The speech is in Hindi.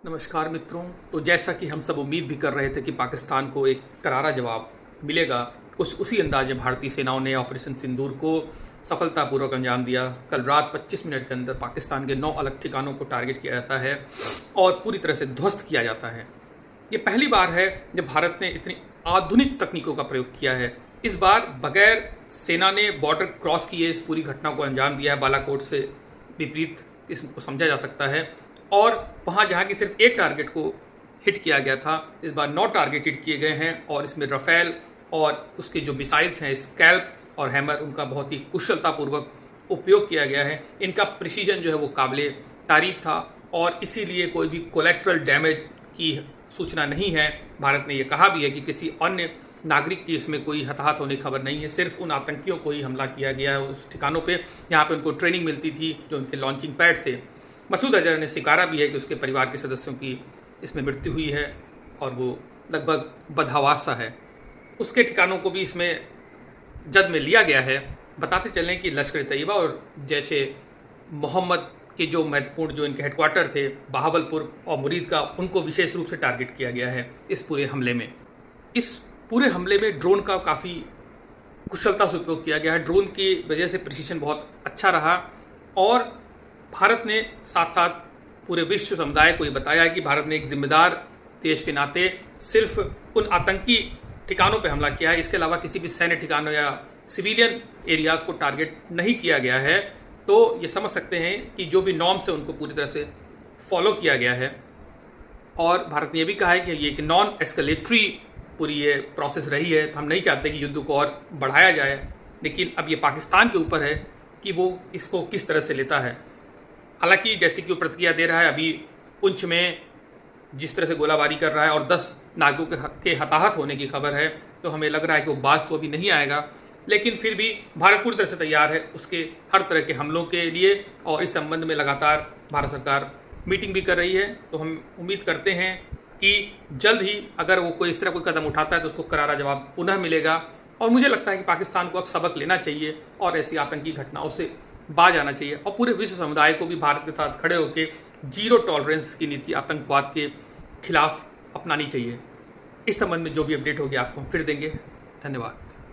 नमस्कार मित्रों। तो जैसा कि हम सब उम्मीद भी कर रहे थे कि पाकिस्तान को एक करारा जवाब मिलेगा, कुछ उसी अंदाज में भारतीय सेनाओं ने ऑपरेशन सिंदूर को सफलतापूर्वक अंजाम दिया। कल रात 25 मिनट के अंदर पाकिस्तान के 9 अलग ठिकानों को टारगेट किया जाता है और पूरी तरह से ध्वस्त किया जाता है। ये पहली बार है जब भारत ने इतनी आधुनिक तकनीकों का प्रयोग किया है। इस बार बगैर सेना ने बॉर्डर क्रॉस किए इस पूरी घटना को अंजाम दिया है। बालाकोट से विपरीत इसको समझा जा सकता है। और वहाँ जहाँ की सिर्फ एक टारगेट को हिट किया गया था, इस बार 9 टारगेट हिट किए गए हैं और इसमें रफेल और उसके जो मिसाइल्स हैं स्कैल्प और हैमर, उनका बहुत ही कुशलतापूर्वक उपयोग किया गया है। इनका प्रिसीजन जो है वो काबिले तारीफ था और इसीलिए कोई भी कोलेट्रल डैमेज की सूचना नहीं है। भारत ने यह कहा भी है कि किसी अन्य नागरिक की इसमें कोई हताहत होने की खबर नहीं है। सिर्फ उन आतंकियों को ही हमला किया गया है उस ठिकानों पे जहाँ पे उनको ट्रेनिंग मिलती थी, जो उनके लॉन्चिंग पैड थे। मसूद अजहर ने स्वीकारा भी है कि उसके परिवार के सदस्यों की इसमें मृत्यु हुई है और वो लगभग बदहवास सा है। उसके ठिकानों को भी इसमें जद में लिया गया है। बताते चलें कि लश्कर तैयबा और जैशे मोहम्मद के जो महत्वपूर्ण जो इनके हेडक्वार्टर थे बहावलपुर और मुरीद का, उनको विशेष रूप से टारगेट किया गया है इस पूरे हमले में। इस पूरे हमले में ड्रोन का काफ़ी कुशलता से उपयोग किया गया है। ड्रोन की वजह से प्रिसीजन बहुत अच्छा रहा और भारत ने साथ साथ पूरे विश्व समुदाय को ये बताया है कि भारत ने एक जिम्मेदार देश के नाते सिर्फ उन आतंकी ठिकानों पर हमला किया है। इसके अलावा किसी भी सैन्य ठिकानों या सिविलियन एरियाज़ को टारगेट नहीं किया गया है। तो ये समझ सकते हैं कि जो भी नॉर्म्स है उनको पूरी तरह से फॉलो किया गया है। और भारत ने यह भी कहा है कि ये एक नॉन एस्केलेटरी पूरी ये प्रोसेस रही है। हम नहीं चाहते कि युद्ध को और बढ़ाया जाए, लेकिन अब ये पाकिस्तान के ऊपर है कि वो इसको किस तरह से लेता है। हालांकि जैसे कि वो प्रतिक्रिया दे रहा है, अभी पुंछ में जिस तरह से गोलाबारी कर रहा है और 10 नागरिकों के हताहत होने की खबर है, तो हमें लग रहा है कि वो बाज तो अभी नहीं आएगा। लेकिन फिर भी भारत पूरी तरह से तैयार है उसके हर तरह के हमलों के लिए और इस संबंध में लगातार भारत सरकार मीटिंग भी कर रही है। तो हम उम्मीद करते हैं कि जल्द ही अगर वो कोई इस तरह कोई कदम उठाता है तो उसको करारा जवाब पुनः मिलेगा। और मुझे लगता है कि पाकिस्तान को अब सबक लेना चाहिए और ऐसी आतंकी घटनाओं से बाज आना चाहिए और पूरे विश्व समुदाय को भी भारत के साथ खड़े होकर जीरो टॉलरेंस की नीति आतंकवाद के खिलाफ अपनानी चाहिए। इस संबंध में जो भी अपडेट होगी आपको हम फिर देंगे। धन्यवाद।